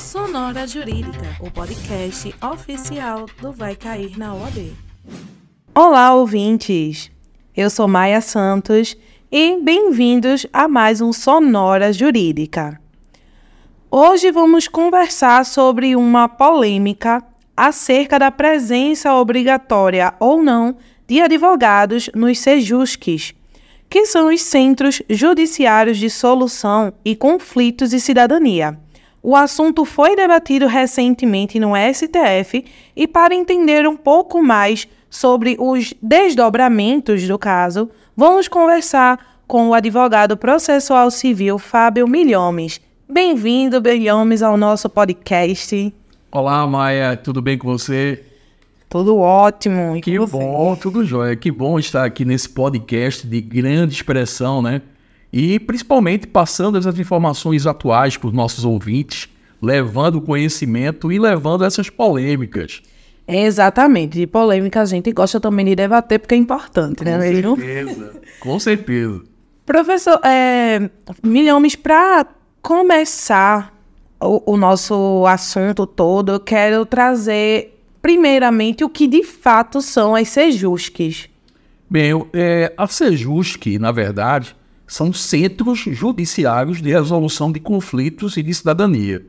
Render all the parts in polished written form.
Sonora Jurídica, o podcast oficial do Vai Cair na OAB. Olá, ouvintes! Eu sou Maia Santos e bem-vindos a mais um Sonora Jurídica. Hoje vamos conversar sobre uma polêmica acerca da presença obrigatória ou não de advogados nos CEJUSCs, que são os Centros Judiciários de Solução e Conflitos de Cidadania. O assunto foi debatido recentemente no STF e, para entender um pouco mais sobre os desdobramentos do caso, vamos conversar com o advogado processual civil Fábio Milhomes. Bem-vindo, Milhomes, ao nosso podcast. Olá, Maia, tudo bem com você? Tudo ótimo. E que bom, tudo jóia. Que bom estar aqui nesse podcast de grande expressão, né? E principalmente passando essas informações atuais para os nossos ouvintes, levando conhecimento e levando essas polêmicas. Exatamente. De polêmica a gente gosta também de debater porque é importante, né mesmo? Com certeza, com certeza. Professor, Milhomes, para começar o nosso assunto todo, eu quero trazer primeiramente o que de fato são as CEJUSCs. Bem, a CEJUSC, na verdade, são Centros Judiciários de Resolução de Conflitos e de Cidadania.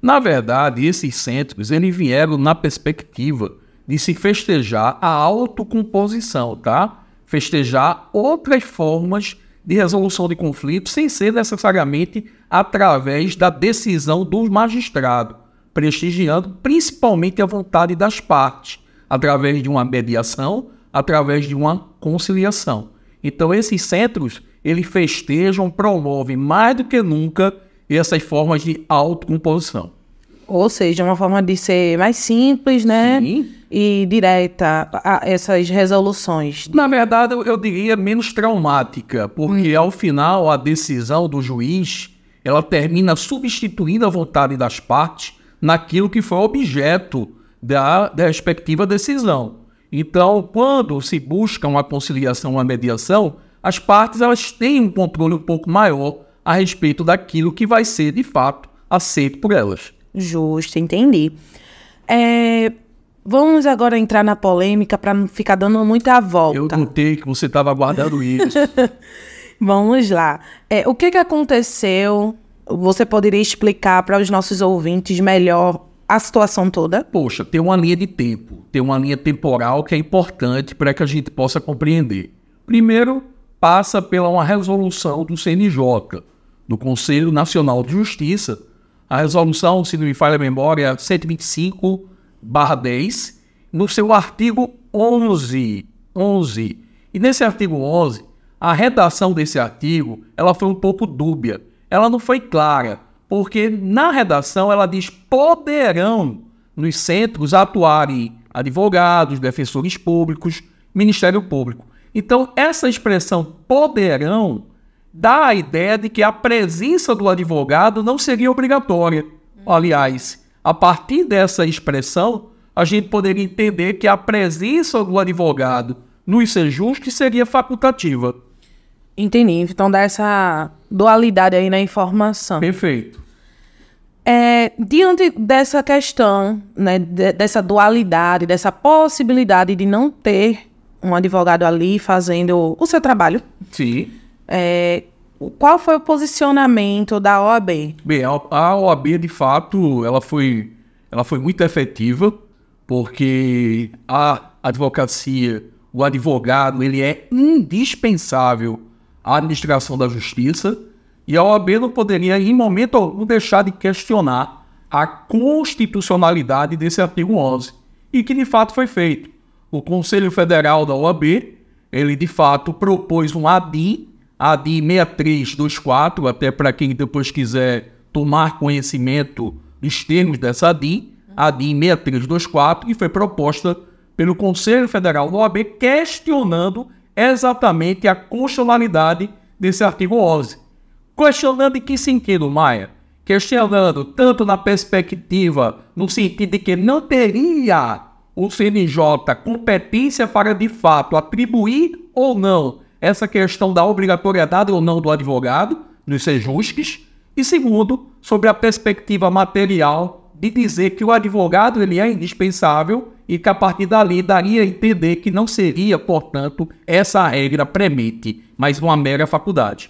Na verdade, esses centros eles vieram na perspectiva de se festejar a autocomposição, tá? Festejar outras formas de resolução de conflitos sem ser necessariamente através da decisão do magistrado, prestigiando principalmente a vontade das partes, através de uma mediação, através de uma conciliação. Então, esses centros, eles festejam, promovem mais do que nunca essas formas de autocomposição. Ou seja, uma forma de ser mais simples, né? Sim. E direta a essas resoluções. Na verdade, eu diria menos traumática, porque ao final a decisão do juiz, ela termina substituindo a vontade das partes naquilo que foi objeto da respectiva decisão. Então, quando se busca uma conciliação, uma mediação, as partes elas têm um controle um pouco maior a respeito daquilo que vai ser, de fato, aceito por elas. Justo, entendi. Vamos agora entrar na polêmica para não ficar dando muita volta. Eu notei que você estava aguardando isso. Vamos lá. O que aconteceu? Você poderia explicar para os nossos ouvintes melhor a situação toda? Poxa, tem uma linha de tempo, tem uma linha temporal que é importante para que a gente possa compreender. Primeiro, passa pela uma resolução do CNJ, do Conselho Nacional de Justiça. A resolução, se não me falha a memória, é 125/10, no seu artigo 11. E nesse artigo 11, a redação desse artigo ela foi um pouco dúbia. Ela não foi clara, porque na redação ela diz poderão nos centros atuarem advogados, defensores públicos, Ministério Público. Então, essa expressão poderão dá a ideia de que a presença do advogado não seria obrigatória. Aliás, a partir dessa expressão, a gente poderia entender que a presença do advogado nos CEJUSC seria facultativa. Entendi. Então, dá essa dualidade aí na informação. Perfeito. Diante dessa questão, né, dessa dualidade, dessa possibilidade de não ter um advogado ali fazendo o seu trabalho. Sim. Qual foi o posicionamento da OAB? Bem, a OAB, de fato, ela foi muito efetiva, porque a advocacia, o advogado, ele é indispensável à administração da justiça, e a OAB não poderia, em momento algum, deixar de questionar a constitucionalidade desse artigo 11, e que, de fato, foi feito. O Conselho Federal da OAB, ele, de fato, propôs um ADI 6324, até para quem depois quiser tomar conhecimento dos termos dessa ADI 6324, que foi proposta pelo Conselho Federal da OAB, questionando exatamente a constitucionalidade desse artigo 11. Questionando em que sentido, Maia? Questionando tanto na perspectiva, no sentido de que não teria o CNJ competência para, de fato, atribuir ou não essa questão da obrigatoriedade ou não do advogado nos CEJUSCs, E segundo, sobre a perspectiva material de dizer que o advogado ele é indispensável e que a partir dali daria a entender que não seria, portanto, essa regra premente, mas uma mera faculdade.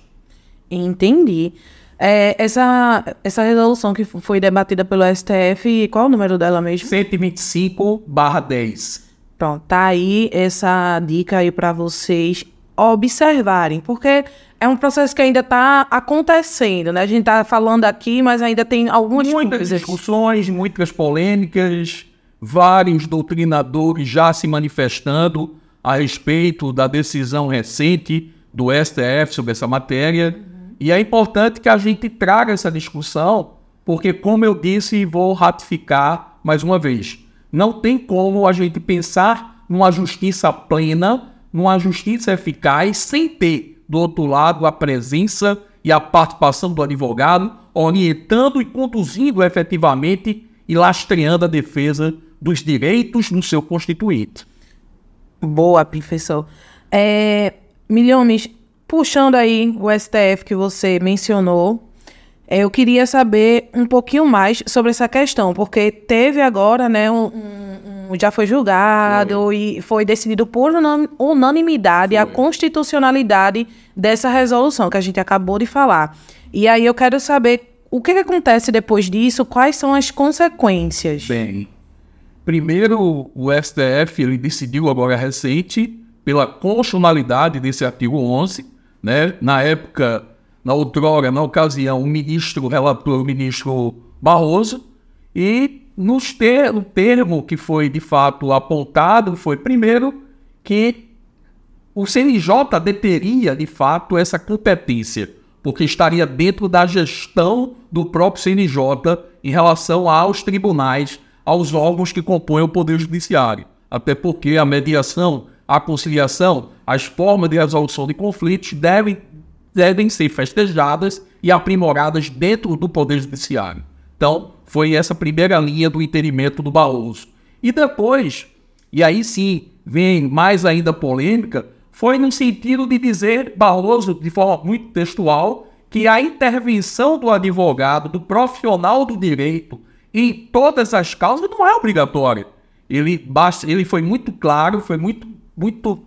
Entendi. Essa resolução que foi debatida pelo STF, qual é o número dela mesmo? 125/10. Pronto, tá aí essa dica aí para vocês observarem, porque é um processo que ainda está acontecendo, né? A gente está falando aqui, mas ainda tem algumas muitas discussões, muitas polêmicas, vários doutrinadores já se manifestando a respeito da decisão recente do STF sobre essa matéria. E é importante que a gente traga essa discussão, porque, como eu disse e vou ratificar mais uma vez, não tem como a gente pensar numa justiça plena, numa justiça eficaz, sem ter, do outro lado, a presença e a participação do advogado, orientando e conduzindo efetivamente e lastreando a defesa dos direitos no seu constituinte. Boa, professor. Milhomes, puxando aí o STF que você mencionou, eu queria saber um pouquinho mais sobre essa questão, porque teve agora, né, já foi julgado e foi decidido por unanimidade a constitucionalidade dessa resolução que a gente acabou de falar. E aí eu quero saber o que acontece depois disso, quais são as consequências. Bem, primeiro o STF ele decidiu agora recente pela constitucionalidade desse artigo 11, né? Na época, na ocasião, o ministro relator, o ministro Barroso, e no termo que foi de fato apontado foi, primeiro, que o CNJ deteria de fato essa competência, porque estaria dentro da gestão do próprio CNJ em relação aos tribunais, aos órgãos que compõem o Poder Judiciário. Até porque a mediação, a conciliação, as formas de resolução de conflitos devem ser festejadas e aprimoradas dentro do Poder Judiciário. Então, foi essa primeira linha do entendimento do Barroso. E depois, e aí sim vem mais ainda polêmica, foi no sentido de dizer, Barroso, de forma muito textual, que a intervenção do advogado, do profissional do direito, em todas as causas não é obrigatória. Ele foi muito claro, foi muito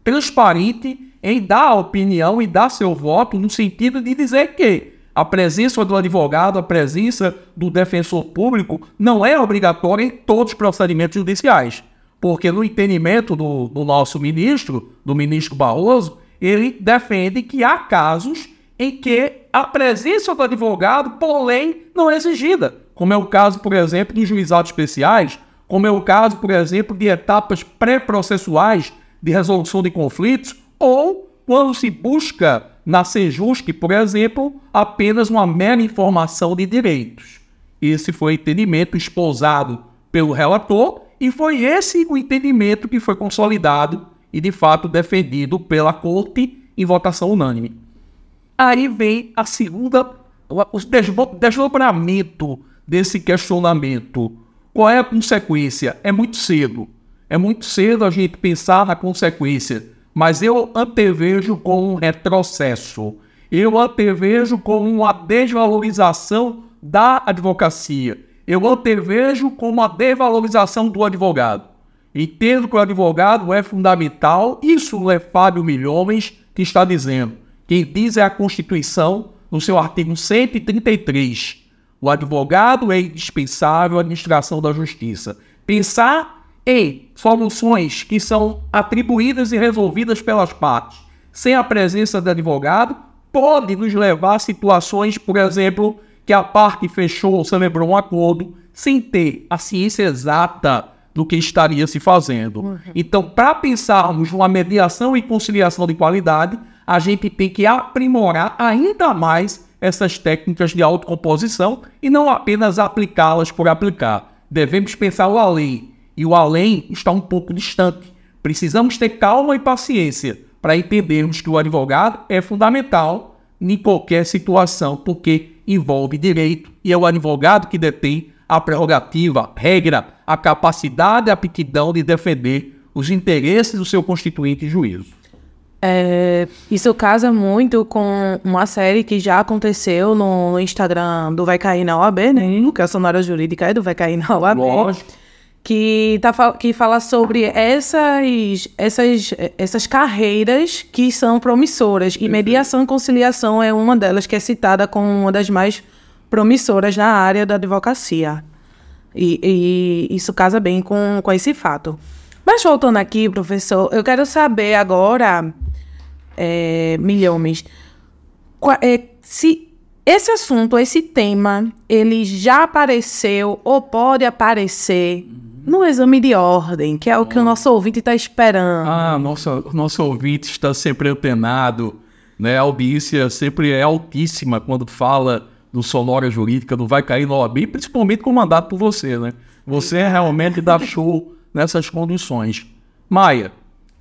transparente em dar a opinião e dar seu voto no sentido de dizer que a presença do advogado, a presença do defensor público não é obrigatória em todos os procedimentos judiciais. Porque no entendimento do nosso ministro, do ministro Barroso, ele defende que há casos em que a presença do advogado, por lei, não é exigida. Como é o caso, por exemplo, dos juizados especiais, como é o caso, por exemplo, de etapas pré-processuais de resolução de conflitos, ou quando se busca na Sejusc, por exemplo, apenas uma mera informação de direitos. Esse foi o entendimento esposado pelo relator e foi esse o entendimento que foi consolidado e, de fato, defendido pela Corte em votação unânime. Aí vem a segunda, o desdobramento desse questionamento. Qual é a consequência? É muito cedo. É muito cedo a gente pensar na consequência, mas eu antevejo como um retrocesso. Eu antevejo como uma desvalorização da advocacia. Eu antevejo como uma desvalorização do advogado. Entendo que o advogado é fundamental. Isso não é Fábio Milhomes que está dizendo. Quem diz é a Constituição, no seu artigo 133. O advogado é indispensável à administração da justiça. Pensar em soluções que são atribuídas e resolvidas pelas partes, sem a presença do advogado, pode nos levar a situações, por exemplo, que a parte fechou ou celebrou um acordo sem ter a ciência exata do que estaria se fazendo. Então, para pensarmos numa mediação e conciliação de qualidade, a gente tem que aprimorar ainda mais essas técnicas de autocomposição e não apenas aplicá-las por aplicar. Devemos pensar o além, e o além está um pouco distante. Precisamos ter calma e paciência para entendermos que o advogado é fundamental em qualquer situação, porque envolve direito e é o advogado que detém a prerrogativa, a regra, a capacidade e a aptidão de defender os interesses do seu constituinte em juízo. Isso casa muito com uma série que já aconteceu no Instagram do Vai Cair na OAB, né? Que a Sonora Jurídica é do Vai Cair na OAB. Lógico. Que fala sobre essas carreiras que são promissoras. E mediação e conciliação é uma delas, que é citada como uma das mais promissoras na área da advocacia. E isso casa bem com esse fato. Mas voltando aqui, professor, eu quero saber agora, Milhomes, se esse assunto, esse tema, ele já apareceu ou pode aparecer no exame de ordem, que é o que o nosso ouvinte está esperando. Nosso ouvinte está sempre antenado, né? A audiência sempre é altíssima quando fala do Sonora Jurídica, do Vai Cair na OAB, principalmente comandado por você, né? Você realmente dá show nessas condições. Maia,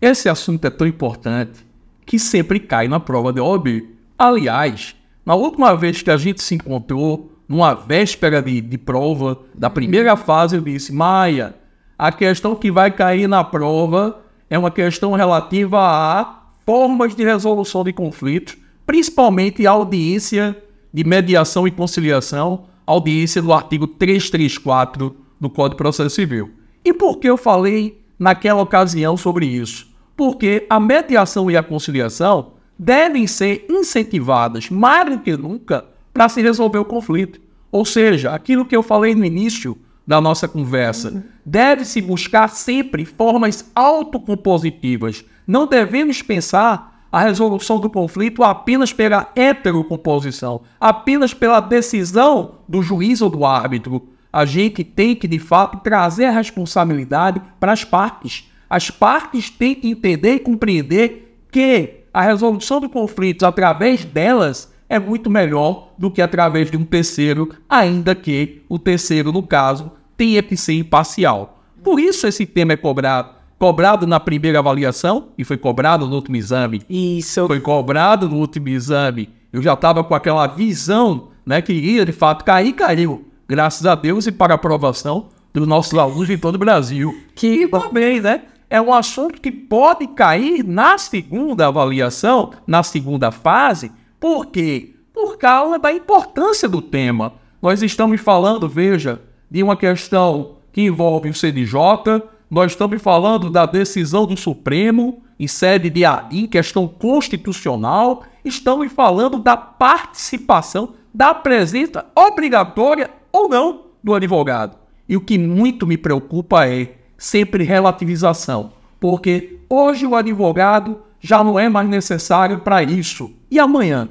esse assunto é tão importante que sempre cai na prova de OAB. Aliás, na última vez que a gente se encontrou, numa véspera de prova, da primeira fase, eu disse: Maia, a questão que vai cair na prova é uma questão relativa a formas de resolução de conflitos, principalmente a audiência de mediação e conciliação, audiência do artigo 334 do Código de Processo Civil. E por que eu falei naquela ocasião sobre isso? Porque a mediação e a conciliação devem ser incentivadas mais do que nunca para se resolver o conflito. Ou seja, aquilo que eu falei no início da nossa conversa, deve-se buscar sempre formas autocompositivas. Não devemos pensar a resolução do conflito apenas pela heterocomposição, apenas pela decisão do juiz ou do árbitro. A gente tem que, de fato, trazer a responsabilidade para as partes. As partes têm que entender e compreender que a resolução do conflito através delas é muito melhor do que através de um terceiro, ainda que o terceiro, no caso, tenha que ser imparcial. Por isso esse tema é cobrado na primeira avaliação e foi cobrado no último exame. Isso. Foi cobrado no último exame. Eu já estava com aquela visão, né, que iria de fato cair, caiu. Graças a Deus e para a aprovação dos nossos alunos em todo o Brasil. Que também, né, é um assunto que pode cair na segunda avaliação, na segunda fase. Por quê? Por causa da importância do tema. Nós estamos falando, veja, de uma questão que envolve o CNJ, nós estamos falando da decisão do Supremo em sede de ADIM, questão constitucional, estamos falando da participação, da presença obrigatória ou não do advogado. E o que muito me preocupa é sempre relativização, porque hoje o advogado já não é mais necessário para isso. E amanhã?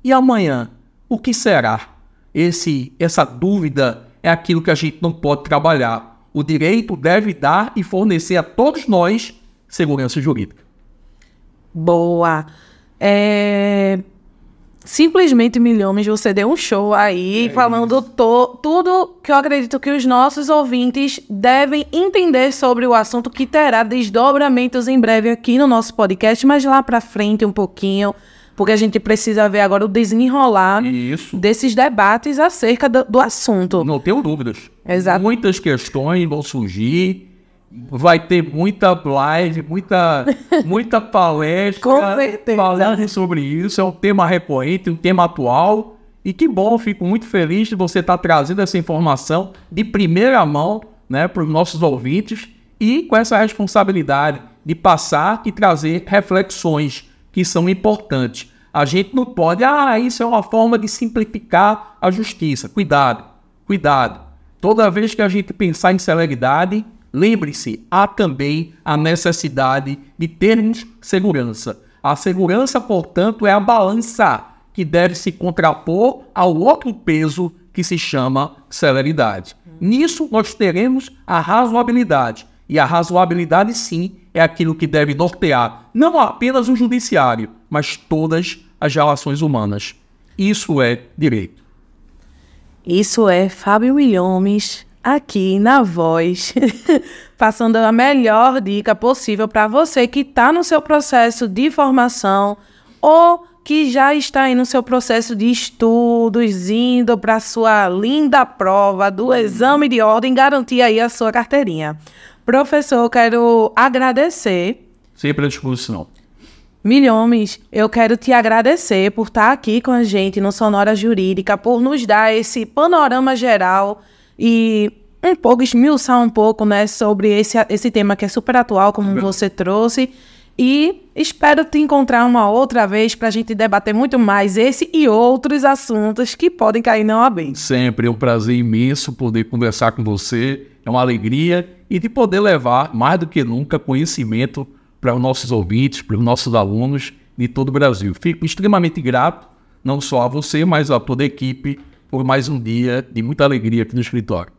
E amanhã? O que será? Essa dúvida é aquilo que a gente não pode trabalhar. O direito deve dar e fornecer a todos nós segurança jurídica. Boa. Simplesmente, Milhomes, você deu um show aí, falando tudo que eu acredito que os nossos ouvintes devem entender sobre o assunto, que terá desdobramentos em breve aqui no nosso podcast, mas lá pra frente um pouquinho, porque a gente precisa ver agora o desenrolar desses debates acerca do assunto. Não tenho dúvidas. Exato. Muitas questões vão surgir. Vai ter muita live, muita palestra. Com certeza. Falando sobre isso. É um tema recorrente, um tema atual. E que bom, fico muito feliz de você estar trazendo essa informação de primeira mão, né, para os nossos ouvintes. E com essa responsabilidade de passar e trazer reflexões que são importantes. A gente não pode, isso é uma forma de simplificar a justiça. Cuidado, cuidado. Toda vez que a gente pensar em celeridade, lembre-se, há também a necessidade de termos segurança. A segurança, portanto, é a balança que deve se contrapor ao outro peso que se chama celeridade. Nisso, nós teremos a razoabilidade. E a razoabilidade, sim, é aquilo que deve nortear não apenas o judiciário, mas todas as relações humanas. Isso é direito. Isso é Fábio Milhomes, aqui na Voz, passando a melhor dica possível para você que está no seu processo de formação ou que já está aí no seu processo de estudos, indo para a sua linda prova do exame de ordem, garantir aí a sua carteirinha. Professor, eu quero agradecer. Sempre à disposição. Milhomes, eu quero te agradecer por estar aqui com a gente no Sonora Jurídica, por nos dar esse panorama geral e esmiuçar um pouco, né, sobre esse tema que é super atual, como você trouxe. E espero te encontrar uma outra vez para a gente debater muito mais esse e outros assuntos que podem cair na OAB. Sempre é um prazer imenso poder conversar com você, é uma alegria e de poder levar, mais do que nunca, conhecimento para os nossos ouvintes, para os nossos alunos de todo o Brasil. Fico extremamente grato, não só a você, mas a toda a equipe, por mais um dia de muita alegria aqui no escritório.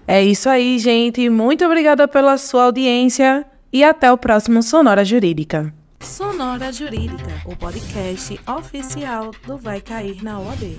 É isso aí, gente. Muito obrigada pela sua audiência e até o próximo Sonora Jurídica. Sonora Jurídica, o podcast oficial do Vai Cair na OAB.